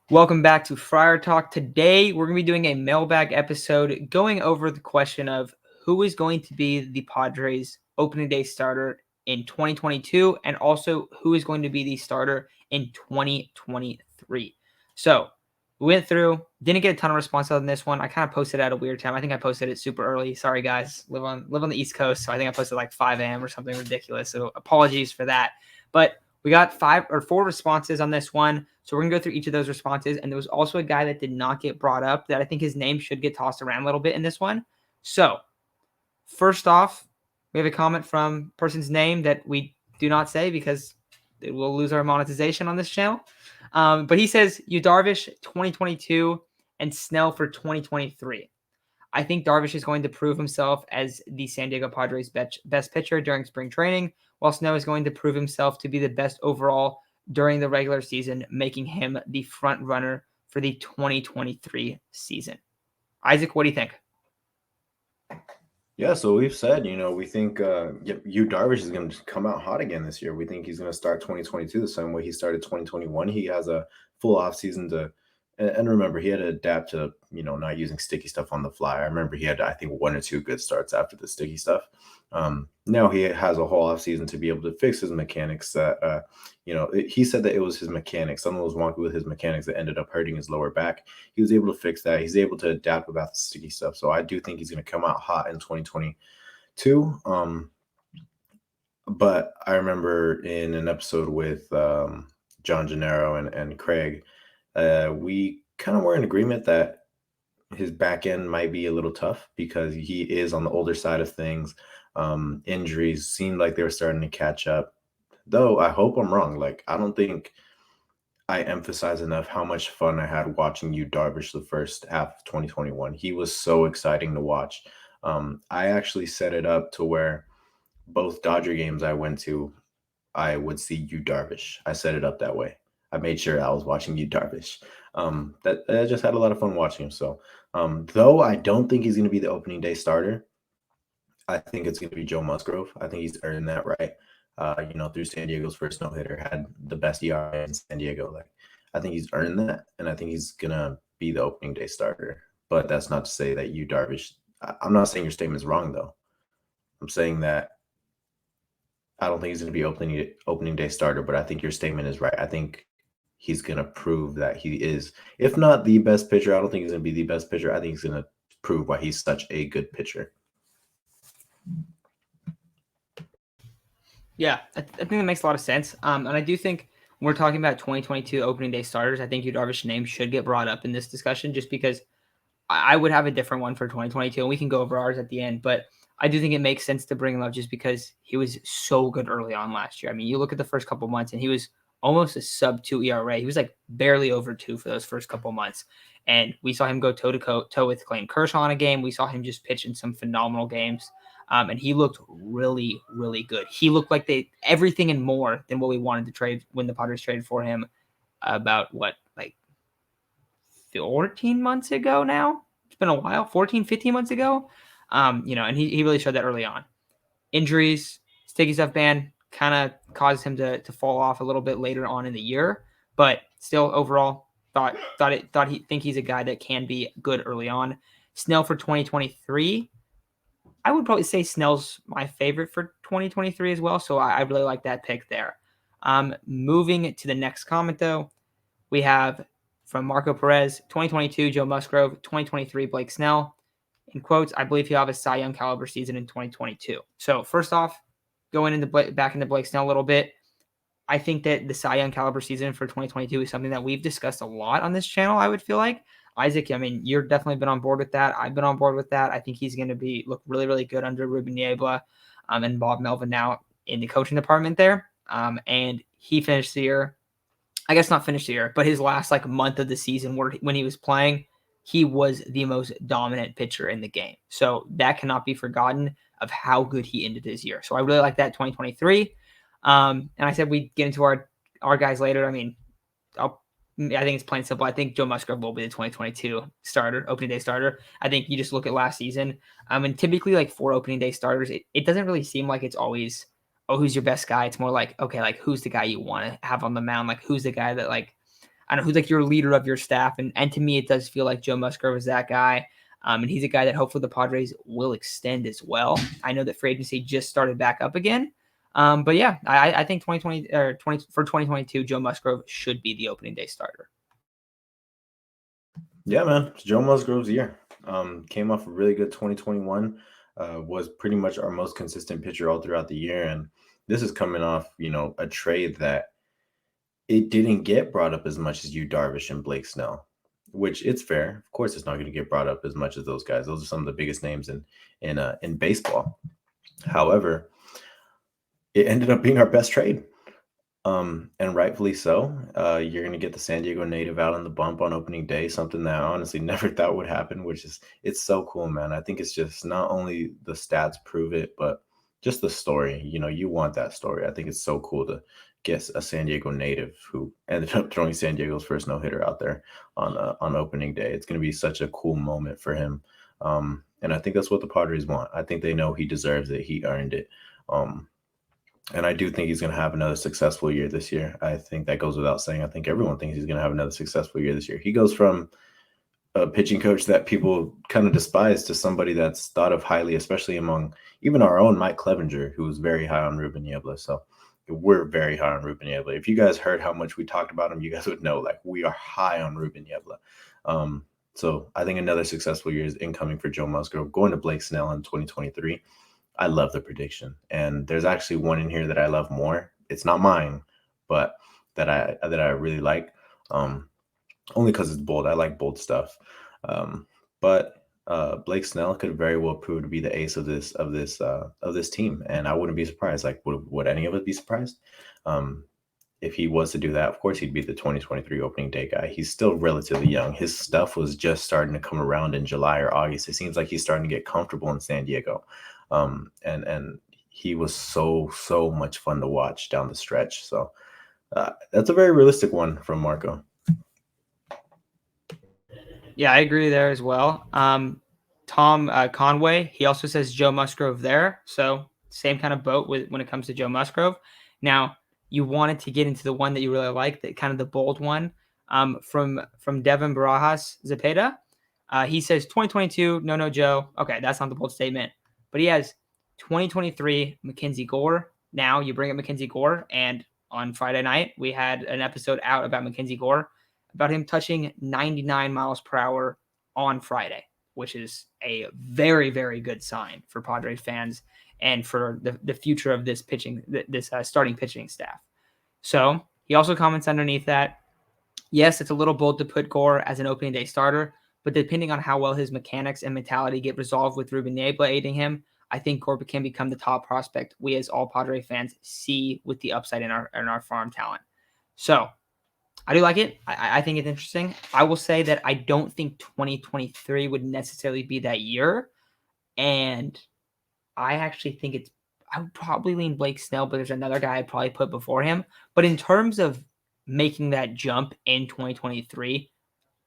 Welcome back to Friar Talk. Today, we're going to be doing a mailbag episode going over the question of who is going to be the Padres opening day starter in 2022 and also who is going to be the starter in 2023. So, we went through, didn't get a ton of response on this one. I kind of posted at a weird time. I think I posted it super early. Sorry, guys. Live on the East Coast, so I think I posted like 5 a.m. or something ridiculous. So, apologies for that. But we got 5 or 4 responses on this one. So we're going to go through each of those responses. And there was also a guy that did not get brought up that I think his name should get tossed around a little bit in this one. So first off, we have a comment from a person's name that we do not say because it will lose our monetization on this channel. But he says, Yu Darvish 2022 and Snell for 2023. I think Darvish is going to prove himself as the San Diego Padres' best pitcher during spring training, while Snell is going to prove himself to be the best overall during the regular season, making him the front runner for the 2023 season. Isaac, what do you think? Yeah, so we've said, we think Yu Darvish is going to come out hot again this year. We think he's going to start 2022 the same way he started 2021. He has a full offseason and remember, he had to adapt to, not using sticky stuff on the fly. I remember he had, I think, 1 or 2 good starts after the sticky stuff. Now he has a whole offseason to be able to fix his mechanics that, he said that it was his mechanics. Someone was wonky with his mechanics that ended up hurting his lower back. He was able to fix that. He's able to adapt without the sticky stuff. So I do think he's going to come out hot in 2022. But I remember in an episode with John Gennaro and Craig, we kind of were in agreement that his back end might be a little tough because he is on the older side of things. Injuries seemed like they were starting to catch up. Though I hope I'm wrong. Like, I don't think I emphasize enough how much fun I had watching Yu Darvish the first half of 2021. He was so exciting to watch. I actually set it up to where both Dodger games I went to, I would see Yu Darvish. I set it up that way. I made sure I was watching Yu Darvish. That I just had a lot of fun watching him. So, though I don't think he's going to be the opening day starter, I think it's going to be Joe Musgrove. I think he's earned that right. Through San Diego's first no hitter, had the best ERA in San Diego. Like, I think he's earned that, and I think he's gonna be the opening day starter. But that's not to say that Yu Darvish. I'm not saying your statement is wrong, though. I'm saying that I don't think he's going to be opening day starter, but I think your statement is right. I think he's going to prove that he is, if not the best pitcher. I don't think he's going to be the best pitcher. I think he's going to prove why he's such a good pitcher. Yeah, I think that makes a lot of sense. And I do think when we're talking about 2022 opening day starters, I think Yu Darvish's name should get brought up in this discussion just because I would have a different one for 2022, and we can go over ours at the end. But I do think it makes sense to bring him up just because he was so good early on last year. I mean, you look at the first couple months, and he was almost a sub-2 ERA. He was like barely over 2 for those first couple months. And we saw him go toe-to-toe with Clayton Kershaw in a game. We saw him just pitch in some phenomenal games. And he looked really, really good. He looked like everything and more than what we wanted to trade when the Padres traded for him about 14 months ago now. It's been a while, 14, 15 months ago. And he really showed that early on. Injuries, sticky stuff ban kind of caused him to fall off a little bit later on in the year, but still overall think he's a guy that can be good early on. Snell for 2023. I would probably say Snell's my favorite for 2023 as well, so I really like that pick there. Moving to the next comment, though, we have from Marco Perez, 2022, Joe Musgrove, 2023, Blake Snell. In quotes, I believe he'll have a Cy Young caliber season in 2022. So first off, going back into Blake Snell a little bit, I think that the Cy Young caliber season for 2022 is something that we've discussed a lot on this channel, I would feel like. Isaac, I mean, you've definitely been on board with that. I've been on board with that. I think he's going to look really, really good under Ruben Niebla and Bob Melvin now in the coaching department there. And he finished the year, I guess not finished the year, but his last month of the season when he was playing, he was the most dominant pitcher in the game. So that cannot be forgotten of how good he ended his year. So I really like that 2023. And I said we'd get into our guys later. I mean, I think it's plain simple. I think Joe Musgrove will be the 2022 starter, opening day starter. I think you just look at last season. And typically for opening day starters, it doesn't really seem like it's always, who's your best guy? It's more like, okay, who's the guy you want to have on the mound? Who's the guy that I don't know, who's like your leader of your staff. And to me, it does feel like Joe Musgrove is that guy. And he's a guy that hopefully the Padres will extend as well. I know that free agency just started back up again. But yeah, I think 2022, Joe Musgrove should be the opening day starter. Yeah, man. It's Joe Musgrove's year. Came off a really good 2021. Was pretty much our most consistent pitcher all throughout the year. And this is coming off, a trade that it didn't get brought up as much as Yu Darvish and Blake Snell, which it's fair. Of course, it's not going to get brought up as much as those guys. Those are some of the biggest names in baseball. However, it ended up being our best trade. And rightfully so. You're going to get the San Diego native out on the bump on opening day, something that I honestly never thought would happen, it's so cool, man. I think it's just not only the stats prove it, but just the story. You want that story. I think it's so cool to get a San Diego native who ended up throwing San Diego's first no-hitter out there on opening day. It's going to be such a cool moment for him. And I think that's what the Padres want. I think they know he deserves it. He earned it. And I do think he's going to have another successful year this year. I think that goes without saying. I think everyone thinks he's going to have another successful year this year. He goes from a pitching coach that people kind of despise to somebody that's thought of highly, especially among even our own Mike Clevenger, who was very high on Ruben Niebla. So we're very high on Ruben Niebla. If you guys heard how much we talked about him, you guys would know, like, we are high on Ruben Niebla. So I think another successful year is incoming for Joe Musgrove. Going to Blake Snell in 2023. I love the prediction, and there's actually one in here that I love more. It's not mine, but that I really like, only because it's bold. I like bold stuff. But Blake Snell could very well prove to be the ace of this team, and I wouldn't be surprised. Like, would any of us be surprised? If he was to do that? Of course, he'd be the 2023 opening day guy. He's still relatively young. His stuff was just starting to come around in July or August. It seems like he's starting to get comfortable in San Diego. And he was so much fun to watch down the stretch. So that's a very realistic one from Marco. Yeah, I agree there as well. Tom Conway, he also says Joe Musgrove there. So same kind of boat when it comes to Joe Musgrove. Now, you wanted to get into the one that you really like, that kind of the bold one, from Devin Barajas Zepeda. He says 2022, no Joe. Okay, that's not the bold statement. But he has 2023 Mckenzie Gore. Now you bring up Mckenzie Gore, and on Friday night, we had an episode out about Mckenzie Gore, about him touching 99 miles per hour on Friday, which is a very, very good sign for Padres fans and for the future of this starting pitching staff. So he also comments underneath that, yes, it's a little bold to put Gore as an opening day starter, but depending on how well his mechanics and mentality get resolved with Ruben Niebla aiding him, I think Gore can become the top prospect we as all Padre fans see with the upside in our farm talent. So I do like it. I think it's interesting. I will say that I don't think 2023 would necessarily be that year. And I actually think I would probably lean Blake Snell, but there's another guy I'd probably put before him. But in terms of making that jump in 2023,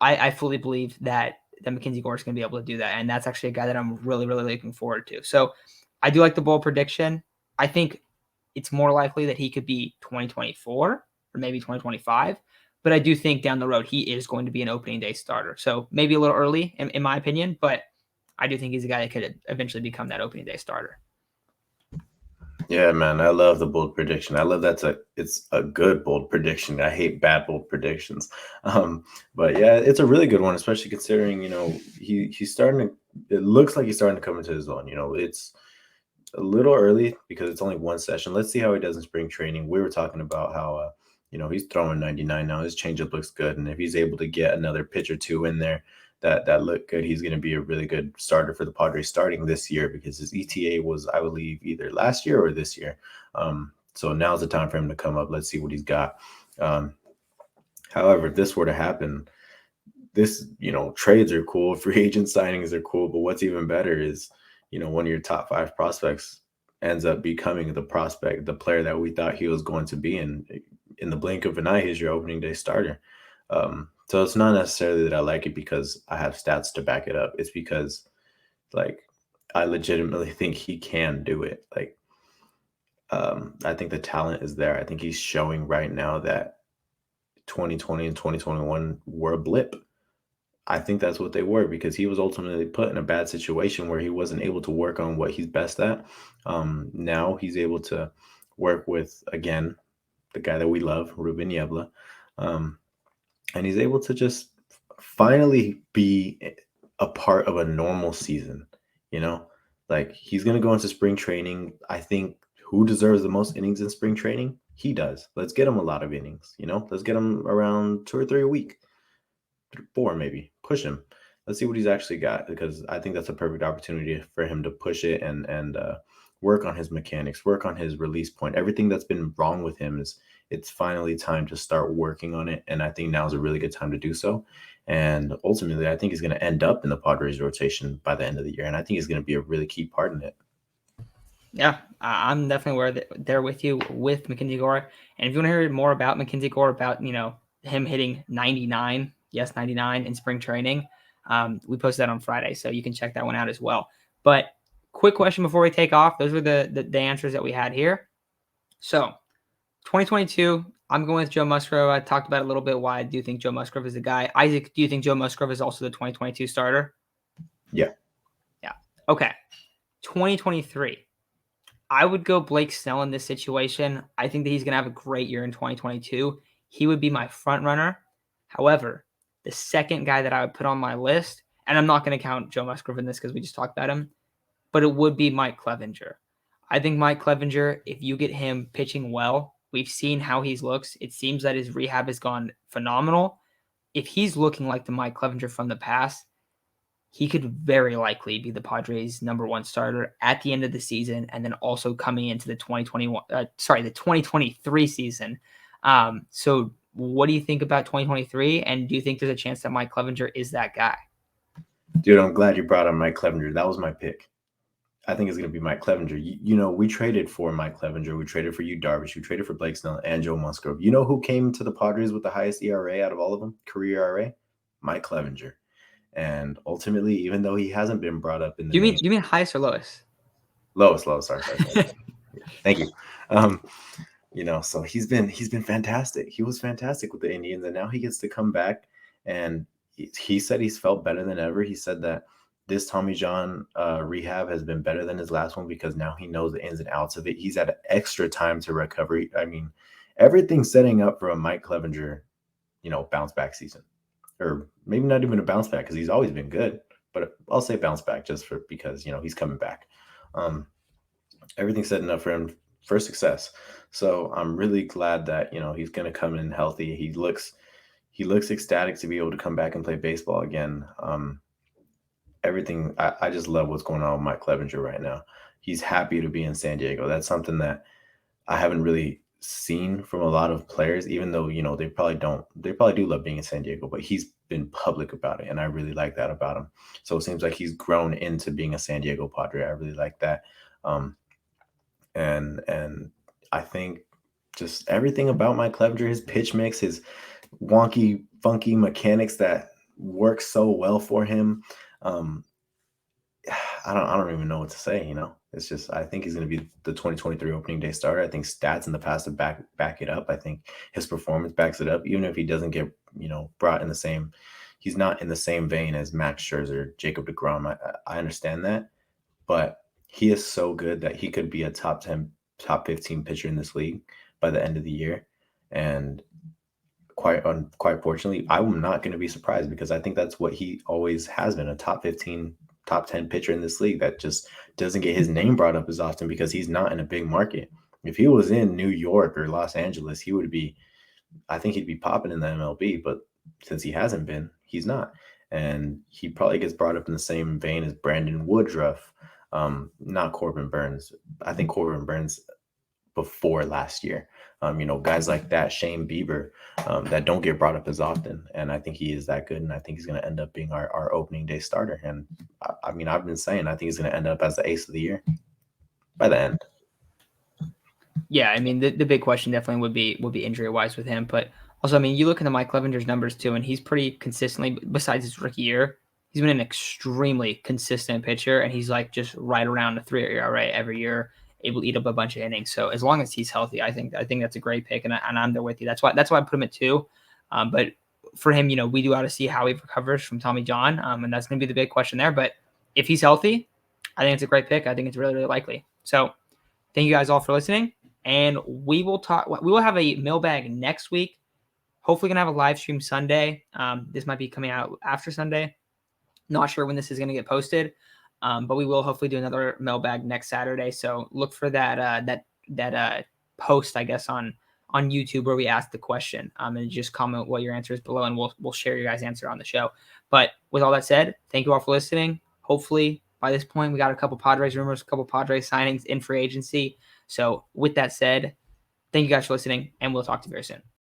I fully believe that Mckenzie Gore is going to be able to do that. And that's actually a guy that I'm really, really looking forward to. So I do like the bold prediction. I think it's more likely that he could be 2024 or maybe 2025. But I do think down the road, he is going to be an opening day starter. So maybe a little early, in my opinion, but I do think he's a guy that could eventually become that opening day starter. Yeah, man, I love the bold prediction. I love it's a good bold prediction. I hate bad bold predictions. But yeah, it's a really good one, especially considering, he's starting to, it looks like he's starting to come into his own. It's a little early because it's only one session. Let's see how he does in spring training. We were talking about how, he's throwing 99 now. His changeup looks good. And if he's able to get another pitch or two in there that look good, he's going to be a really good starter for the Padres starting this year, because his ETA was, I believe, either last year or this year. So now's the time for him to come up. Let's see what he's got. However, if this were to happen, trades are cool, free agent signings are cool, but what's even better is, one of your top 5 prospects ends up becoming the player that we thought he was going to be. And in the blink of an eye, he's your opening day starter. So it's not necessarily that I like it because I have stats to back it up. It's because, I legitimately think he can do it. I think the talent is there. I think he's showing right now that 2020 and 2021 were a blip. I think that's what they were, because he was ultimately put in a bad situation where he wasn't able to work on what he's best at. Now he's able to work with, again, the guy that we love, Ruben Niebla. And he's able to just finally be a part of a normal season, you know? Like, he's going to go into spring training. I think who deserves the most innings in spring training? He does. Let's get him a lot of innings, you know? Let's get him around 2 or 3 a week. 4 maybe. Push him. Let's see what he's actually got, because I think that's a perfect opportunity for him to push it and work on his mechanics, work on his release point. Everything that's been wrong with him it's finally time to start working on it, and I think now is a really good time to do so. And ultimately, I think he's going to end up in the Padres rotation by the end of the year, and I think he's going to be a really key part in it. Yeah, I'm definitely there with you with Mckenzie Gore. And if you want to hear more about Mckenzie Gore, about him hitting 99, yes, 99 in spring training, we posted that on Friday, so you can check that one out as well. But quick question before we take off. Those were the answers that we had here. So 2022, I'm going with Joe Musgrove. I talked about a little bit why I do think Joe Musgrove is the guy. Isaac, do you think Joe Musgrove is also the 2022 starter? Yeah. Yeah. Okay. 2023. I would go Blake Snell in this situation. I think that he's going to have a great year in 2022. He would be my front runner. However, the second guy that I would put on my list, and I'm not going to count Joe Musgrove in this because we just talked about him, but it would be Mike Clevenger. I think Mike Clevenger, if you get him pitching well, we've seen how he looks. It seems that his rehab has gone phenomenal. If he's looking like the Mike Clevenger from the past, he could very likely be the Padres' #1 starter at the end of the season, and then also coming into the 2023 season. So what do you think about 2023? And do you think there's a chance that Mike Clevenger is that guy? Dude, I'm glad you brought up Mike Clevenger. That was my pick. I think it's going to be Mike Clevenger. We traded for Mike Clevenger. We traded for Yu Darvish. We traded for Blake Snell and Joe Musgrove. You know who came to the Padres with the highest ERA out of all of them? Career ERA? Mike Clevenger. And ultimately, even though he hasn't been brought up in the Do you mean highest or lowest? Lowest. Sorry. Thank you. So he's been fantastic. He was fantastic with the Indians, and now he gets to come back. And he said he's felt better than ever. He said that this Tommy John rehab has been better than his last one, because now he knows the ins and outs of it. He's had extra time to recover. I mean, everything's setting up for a Mike Clevenger, bounce back season, or maybe not even a bounce back, because he's always been good. But I'll say bounce back just because he's coming back. Everything's setting up for him for success. So I'm really glad that he's going to come in healthy. He looks ecstatic to be able to come back and play baseball again. Everything, I just love what's going on with Mike Clevenger right now. He's happy to be in San Diego. That's something that I haven't really seen from a lot of players, even though they probably do love being in San Diego, but he's been public about it, and I really like that about him. So it seems like he's grown into being a San Diego Padre. I really like that. And I think just everything about Mike Clevenger, his pitch mix, his wonky, funky mechanics that work so well for him. I don't even know what to say. It's just, I think he's going to be the 2023 opening day starter. I think stats in the past have back it up. I think his performance backs it up, even if he doesn't get brought in the same. He's not in the same vein as Max Scherzer, Jacob deGrom. I understand that, but he is so good that he could be a top 10, top 15 pitcher in this league by the end of the year. And quite fortunately, I'm not going to be surprised, because I think that's what he always has been, a top 15, top 10 pitcher in this league that just doesn't get his name brought up as often because he's not in a big market. If he was in New York or Los Angeles, I think he'd be popping in the MLB, but since he hasn't been, he's not. And he probably gets brought up in the same vein as Brandon Woodruff, not Corbin Burns. I think Corbin Burns before last year. Guys like that, Shane Bieber, that don't get brought up as often. And I think he is that good, and I think he's going to end up being our opening day starter. And I've been saying, I think he's going to end up as the ace of the year by the end. Yeah, the big question definitely would be injury wise with him, but also, you look at Mike Clevenger's numbers too, and he's pretty consistently, besides his rookie year, he's been an extremely consistent pitcher, and he's like just right around a 3 ERA every year, able to eat up a bunch of innings. So as long as he's healthy, I think that's a great pick, and I'm there with you. That's why I put him at 2. But for him, we do got to see how he recovers from Tommy John, and that's going to be the big question there. But if he's healthy, I think it's a great pick. I think it's really, really likely. So thank you guys all for listening, and we will talk. We will have a mailbag next week. Hopefully, gonna have a live stream Sunday. This might be coming out after Sunday. Not sure when this is going to get posted, but we will hopefully do another mailbag next Saturday. So look for that post, I guess, on YouTube where we ask the question, and just comment what your answer is below, and we'll share your guys' answer on the show. But with all that said, thank you all for listening. Hopefully by this point we got a couple Padres rumors, a couple Padres signings in free agency. So with that said, thank you guys for listening, and we'll talk to you very soon.